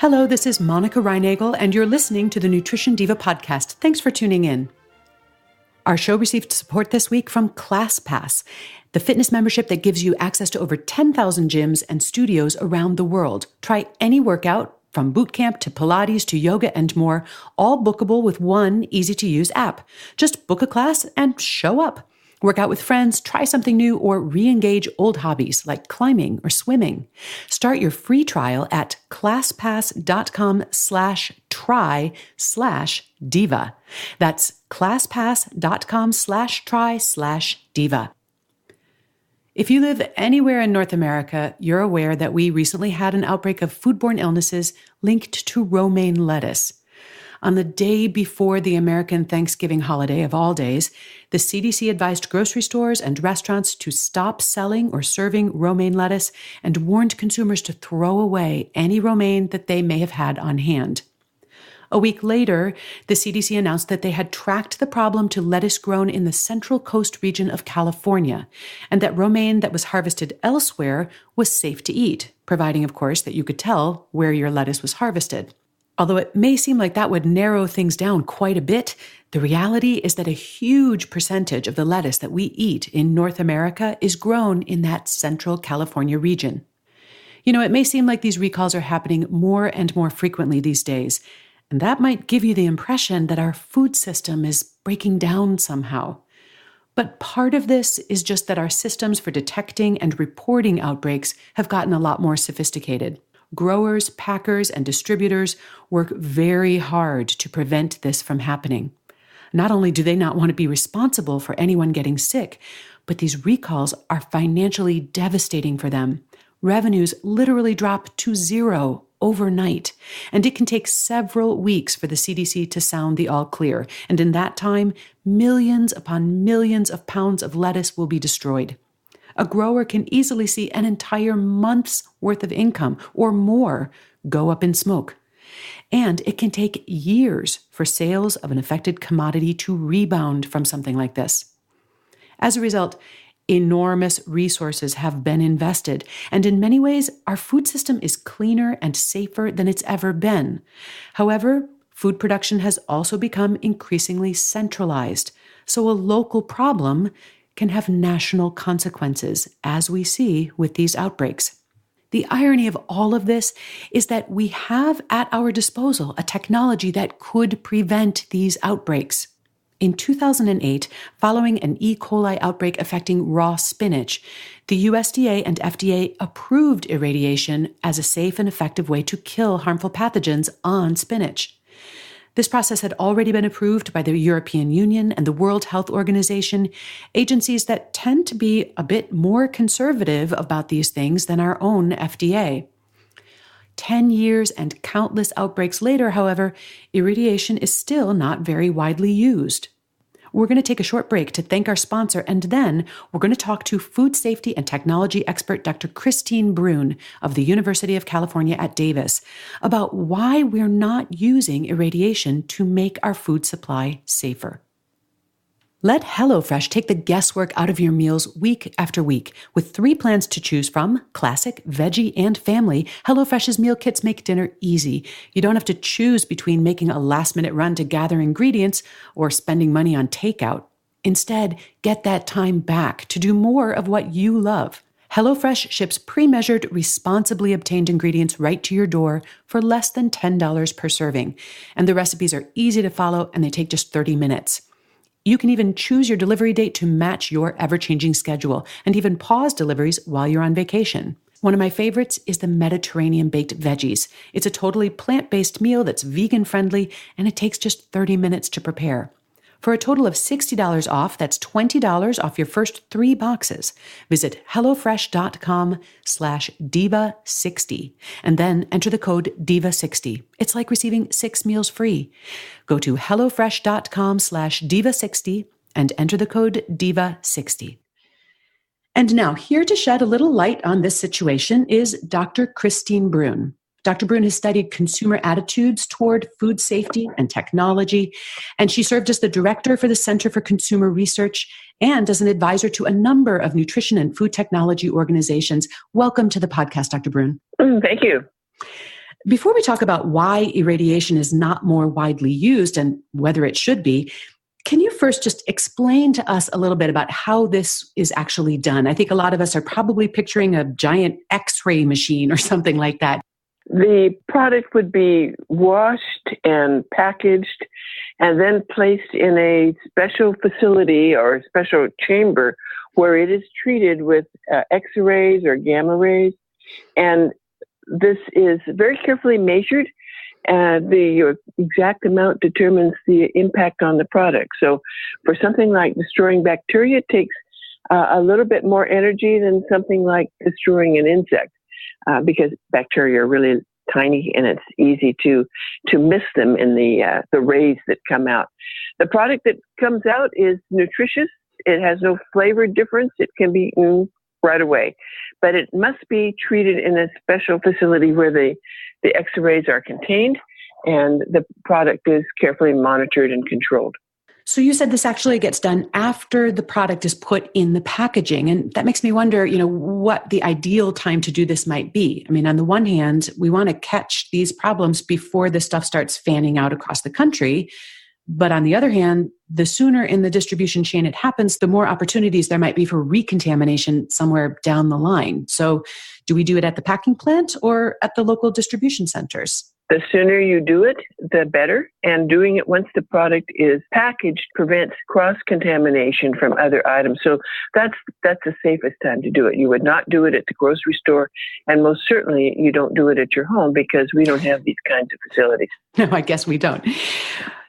Hello, this is Monica Reinagel, and you're listening to the Nutrition Diva podcast. Thanks for tuning in. Our show received support this week from ClassPass, the fitness membership that gives you access to over 10,000 gyms and studios around the world. Try any workout, from boot camp to Pilates to yoga and more, all bookable with one easy-to-use app. Just book a class and show up. Work out with friends, try something new, or re-engage old hobbies like climbing or swimming. Start your free trial at classpass.com/try/diva. That's classpass.com/try/diva. If you live anywhere in North America, you're aware that we recently had an outbreak of food-borne illnesses linked to romaine lettuce. On the day before the American Thanksgiving holiday of all days, the CDC advised grocery stores and restaurants to stop selling or serving romaine lettuce and warned consumers to throw away any romaine that they may have had on hand. A week later, the CDC announced that they had tracked the problem to lettuce grown in the Central Coast region of California, and that romaine that was harvested elsewhere was safe to eat, providing, of course, that you could tell where your lettuce was harvested. Although it may seem like that would narrow things down quite a bit, the reality is that a huge percentage of the lettuce that we eat in North America is grown in that Central California region. You know, it may seem like these recalls are happening more and more frequently these days, and that might give you the impression that our food system is breaking down somehow. But part of this is just that our systems for detecting and reporting outbreaks have gotten a lot more sophisticated. Growers, packers, and distributors work very hard to prevent this from happening. Not only do they not want to be responsible for anyone getting sick, but these recalls are financially devastating for them. Revenues literally drop to zero overnight, and it can take several weeks for the CDC to sound the all clear. And in that time, millions upon millions of pounds of lettuce will be destroyed. A grower can easily see an entire month's worth of income or more go up in smoke. And it can take years for sales of an affected commodity to rebound from something like this. As a result, enormous resources have been invested, and in many ways, our food system is cleaner and safer than it's ever been. However, food production has also become increasingly centralized, so a local problem can have national consequences, as we see with these outbreaks. The irony of all of this is that we have at our disposal a technology that could prevent these outbreaks. In 2008, following an E. coli outbreak affecting raw spinach, the USDA and FDA approved irradiation as a safe and effective way to kill harmful pathogens on spinach. This process had already been approved by the European Union and the World Health Organization, agencies that tend to be a bit more conservative about these things than our own FDA. 10 years and countless outbreaks later, however, irradiation is still not very widely used. We're going to take a short break to thank our sponsor, and then we're going to talk to food safety and technology expert Dr. Christine Bruhn of the University of California at Davis about why we're not using irradiation to make our food supply safer. Let HelloFresh take the guesswork out of your meals week after week. With 3 plans to choose from, classic, veggie, and family, HelloFresh's meal kits make dinner easy. You don't have to choose between making a last-minute run to gather ingredients or spending money on takeout. Instead, get that time back to do more of what you love. HelloFresh ships pre-measured, responsibly obtained ingredients right to your door for less than $10 per serving. And the recipes are easy to follow, and they take just 30 minutes. You can even choose your delivery date to match your ever-changing schedule and even pause deliveries while you're on vacation. One of my favorites is the Mediterranean baked veggies. It's a totally plant-based meal that's vegan-friendly, and it takes just 30 minutes to prepare. For a total of $60 off, that's $20 off your first 3 boxes. Visit HelloFresh.com/Diva60 and then enter the code Diva60. It's like receiving 6 meals free. Go to HelloFresh.com/Diva60 and enter the code Diva60. And now, here to shed a little light on this situation is Dr. Christine Bruhn. Dr. Bruhn has studied consumer attitudes toward food safety and technology, and she served as the director for the Center for Consumer Research and as an advisor to a number of nutrition and food technology organizations. Welcome to the podcast, Dr. Bruhn. Thank you. Before we talk about why irradiation is not more widely used and whether it should be, can you first just explain to us a little bit about how this is actually done? I think a lot of us are probably picturing a giant X-ray machine or something like that. The product would be washed and packaged and then placed in a special facility or a special chamber where it is treated with X-rays or gamma rays. And this is very carefully measured. The exact amount determines the impact on the product. So for something like destroying bacteria, it takes a little bit more energy than something like destroying an insect, because bacteria are really tiny and it's easy to miss them in the rays that come out. The product that comes out is nutritious. It has no flavor difference. It can be eaten right away, but it must be treated in a special facility where the X-rays are contained and the product is carefully monitored and controlled. So you said this actually gets done after the product is put in the packaging. And that makes me wonder, what the ideal time to do this might be. I mean, on the one hand, we want to catch these problems before the stuff starts fanning out across the country. But on the other hand, the sooner in the distribution chain it happens, the more opportunities there might be for recontamination somewhere down the line. So do we do it at the packing plant or at the local distribution centers? The sooner you do it, the better. And doing it once the product is packaged prevents cross-contamination from other items. So that's the safest time to do it. You would not do it at the grocery store, and most certainly you don't do it at your home because we don't have these kinds of facilities. No, I guess we don't.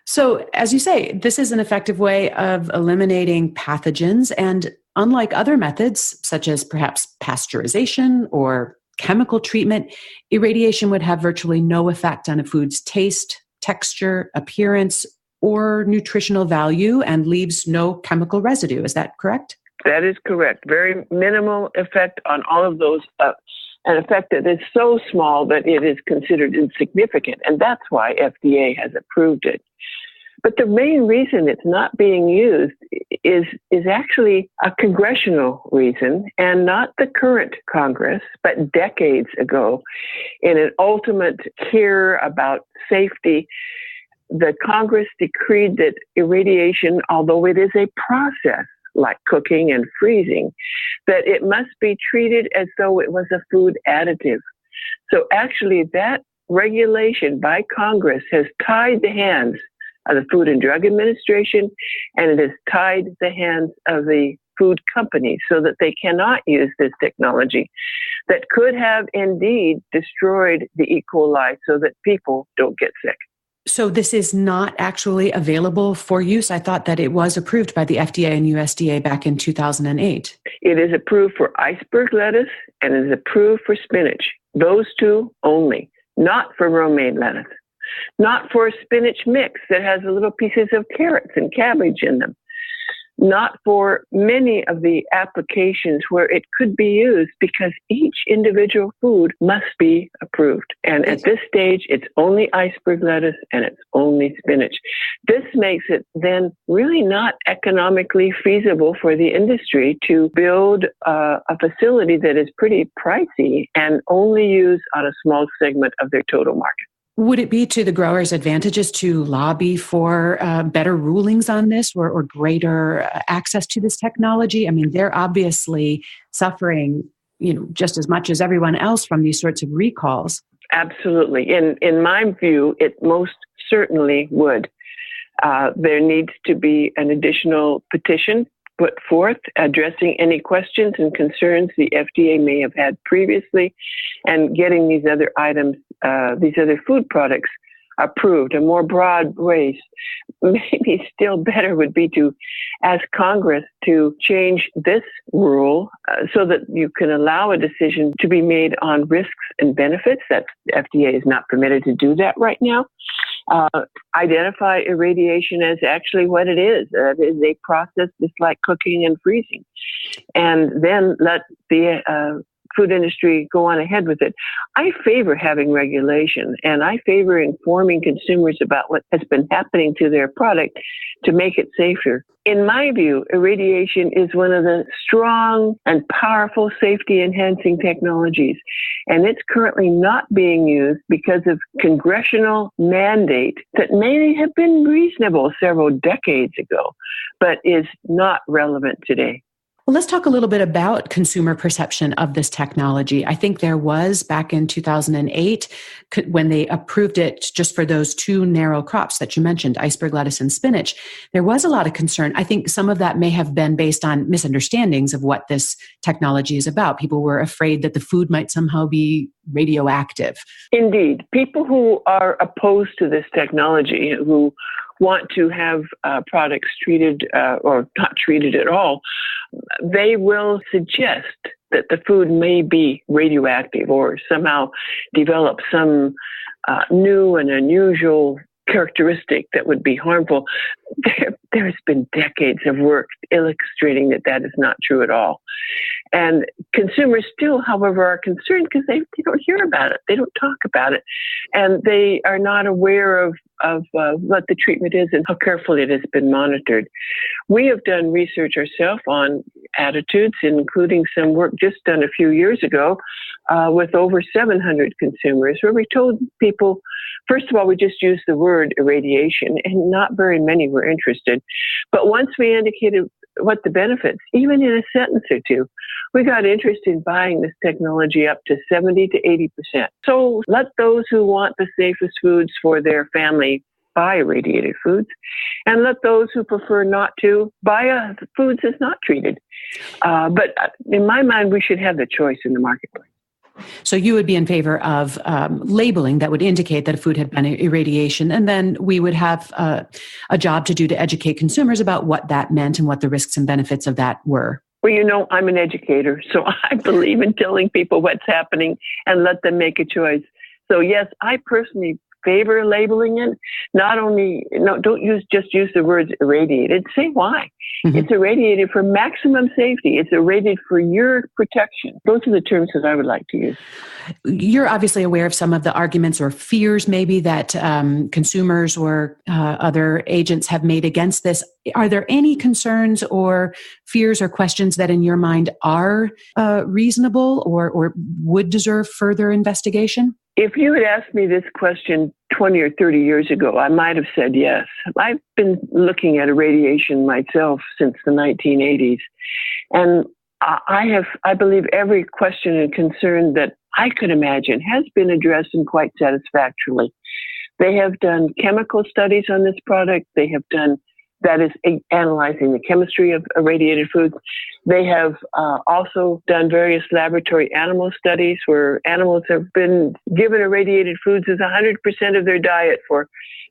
So, as you say, this is an effective way of eliminating pathogens. And unlike other methods, such as perhaps pasteurization or chemical treatment, irradiation would have virtually no effect on a food's taste, texture, appearance, or nutritional value and leaves no chemical residue. Is that correct? That is correct. Very minimal effect on all of those. An effect that is so small that it is considered insignificant. And that's why FDA has approved it. But the main reason it's not being used is actually a congressional reason, and not the current Congress, but decades ago. In an ultimate care about safety, the Congress decreed that irradiation, although it is a process like cooking and freezing, that it must be treated as though it was a food additive. So actually that regulation by Congress has tied the hands of the Food and Drug Administration, and it has tied the hands of the food companies so that they cannot use this technology that could have indeed destroyed the E. coli so that people don't get sick. So this is not actually available for use? I thought that it was approved by the FDA and USDA back in 2008. It is approved for iceberg lettuce and it is approved for spinach. Those two only, not for romaine lettuce. Not for a spinach mix that has little pieces of carrots and cabbage in them. Not for many of the applications where it could be used, because each individual food must be approved. And at this stage, it's only iceberg lettuce and it's only spinach. This makes it then really not economically feasible for the industry to build a facility that is pretty pricey and only use on a small segment of their total market. Would it be to the growers' advantages to lobby for better rulings on this or greater access to this technology? I mean, they're obviously suffering, just as much as everyone else from these sorts of recalls. Absolutely. In my view, it most certainly would. There needs to be an additional petition put forth addressing any questions and concerns the FDA may have had previously, and getting these other items, these other food products approved. A more broad base, maybe still better, would be to ask Congress to change this rule so that you can allow a decision to be made on risks and benefits. That FDA is not permitted to do that right now. Identify irradiation as actually what it is. It is a process just like cooking and freezing. And then let the food industry go on ahead with it. I favor having regulation, and I favor informing consumers about what has been happening to their product to make it safer. In my view, irradiation is one of the strong and powerful safety-enhancing technologies, and it's currently not being used because of congressional mandate that may have been reasonable several decades ago, but is not relevant today. Well, let's talk a little bit about consumer perception of this technology. I think there was, back in 2008, when they approved it just for those two narrow crops that you mentioned, iceberg lettuce and spinach, there was a lot of concern. I think some of that may have been based on misunderstandings of what this technology is about. People were afraid that the food might somehow be radioactive. Indeed. People who are opposed to this technology, who want to have products treated or not treated at all, they will suggest that the food may be radioactive or somehow develop some new and unusual characteristic that would be harmful. There has been decades of work illustrating that that is not true at all. And consumers still, however, are concerned because they don't hear about it. They don't talk about it. And they are not aware of what the treatment is and how carefully it has been monitored. We have done research ourselves on attitudes, including some work just done a few years ago with over 700 consumers, where we told people, first of all, we just used the word irradiation, and not very many were interested. But once we indicated what the benefits, even in a sentence or two, we got interest in buying this technology up to 70 to 80%. So let those who want the safest foods for their family buy irradiated foods, and let those who prefer not to buy foods that's not treated. But in my mind, we should have the choice in the marketplace. So you would be in favor of labeling that would indicate that a food had been irradiation, and then we would have a job to do to educate consumers about what that meant and what the risks and benefits of that were. Well, you know, I'm an educator, so I believe in telling people what's happening and let them make a choice. So yes, I personally favor labeling it. Don't just use the words irradiated. Say why. Mm-hmm. It's irradiated for maximum safety. It's irradiated for your protection. Those are the terms that I would like to use. You're obviously aware of some of the arguments or fears maybe that consumers or other agents have made against this. Are there any concerns or fears or questions that in your mind are reasonable or would deserve further investigation? If you had asked me this question 20 or 30 years ago, I might have said yes. I've been looking at irradiation myself since the 1980s. And I believe every question and concern that I could imagine has been addressed and quite satisfactorily. They have done chemical studies on this product. They have done, that is, analyzing the chemistry of irradiated foods. They have also done various laboratory animal studies where animals have been given irradiated foods as 100% of their diet for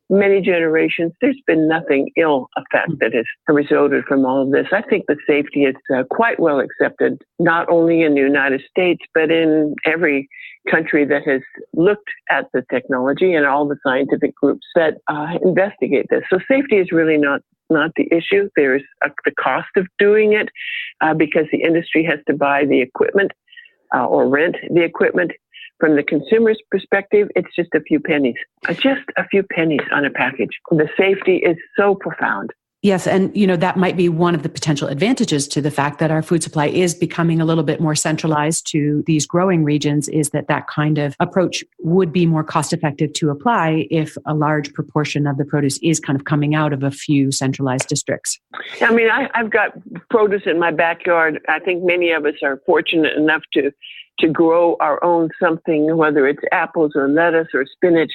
many generations. There's been nothing ill effect that has resulted from all of this. I think the safety is quite well accepted, not only in the United States, but in every country that has looked at the technology and all the scientific groups that investigate this. So safety is really not the issue. There's the cost of doing it because the industry has to buy the equipment or rent the equipment. From the consumer's perspective, it's just a few pennies, on a package. The safety is so profound. Yes, and that might be one of the potential advantages to the fact that our food supply is becoming a little bit more centralized to these growing regions, is that kind of approach would be more cost effective to apply if a large proportion of the produce is kind of coming out of a few centralized districts. I mean, I've got produce in my backyard. I think many of us are fortunate enough to grow our own something, whether it's apples or lettuce or spinach,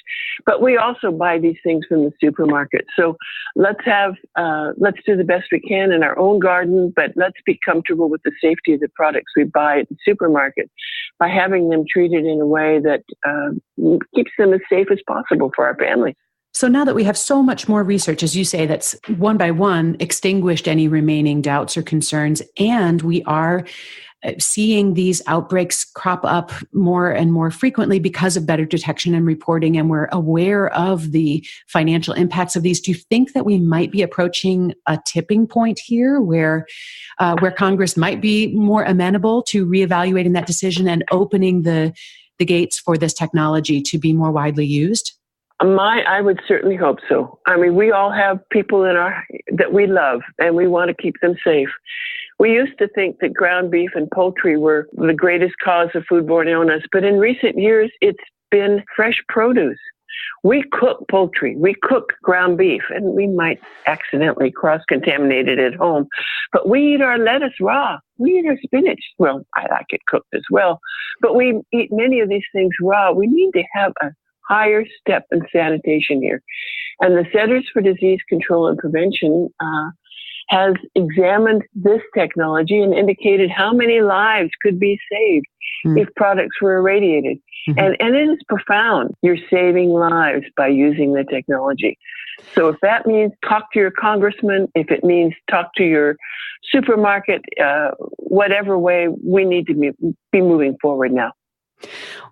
but we also buy these things from the supermarket. So let's do the best we can in our own garden, but let's be comfortable with the safety of the products we buy at the supermarket by having them treated in a way that keeps them as safe as possible for our family. So now that we have so much more research, as you say, that's one by one extinguished any remaining doubts or concerns, and we are seeing these outbreaks crop up more and more frequently because of better detection and reporting, and we're aware of the financial impacts of these. Do you think that we might be approaching a tipping point here where Congress might be more amenable to reevaluating that decision and opening the gates for this technology to be more widely used? I would certainly hope so. I mean, we all have people that we love, and we want to keep them safe. We used to think that ground beef and poultry were the greatest cause of foodborne illness, but in recent years, it's been fresh produce. We cook poultry, we cook ground beef, and we might accidentally cross-contaminate it at home, but we eat our lettuce raw. We eat our spinach. Well, I like it cooked as well, but we eat many of these things raw. We need to have a higher step in sanitation here. And the Centers for Disease Control and Prevention has examined this technology and indicated how many lives could be saved if products were irradiated. And it is profound. You're saving lives by using the technology. So if that means talk to your congressman, if it means talk to your supermarket, whatever way, we need to be moving forward now.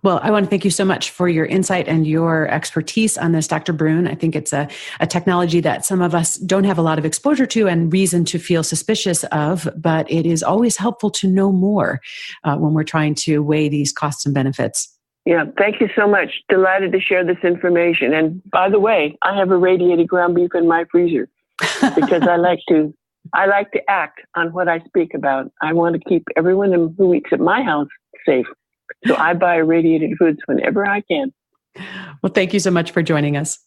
Well, I want to thank you so much for your insight and your expertise on this, Dr. Bruhn. I think it's a technology that some of us don't have a lot of exposure to and reason to feel suspicious of, but it is always helpful to know more when we're trying to weigh these costs and benefits. Yeah, thank you so much. Delighted to share this information. And by the way, I have irradiated ground beef in my freezer because I like to act on what I speak about. I want to keep everyone who eats at my house safe. So I buy irradiated foods whenever I can. Well, thank you so much for joining us.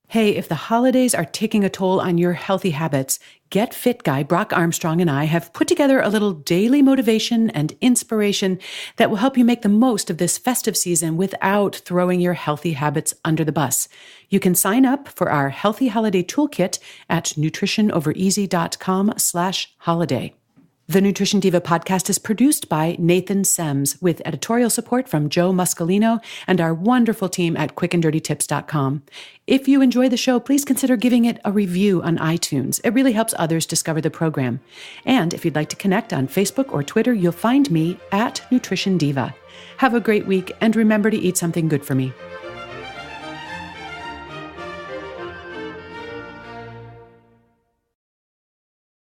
Hey, if the holidays are taking a toll on your healthy habits, Get Fit guy Brock Armstrong and I have put together a little daily motivation and inspiration that will help you make the most of this festive season without throwing your healthy habits under the bus. You can sign up for our Healthy Holiday Toolkit at nutritionovereasy.com/holiday. The Nutrition Diva podcast is produced by Nathan Sems with editorial support from Joe Muscolino and our wonderful team at quickanddirtytips.com. If you enjoy the show, please consider giving it a review on iTunes. It really helps others discover the program. And if you'd like to connect on Facebook or Twitter, you'll find me at Nutrition Diva. Have a great week and remember to eat something good for me.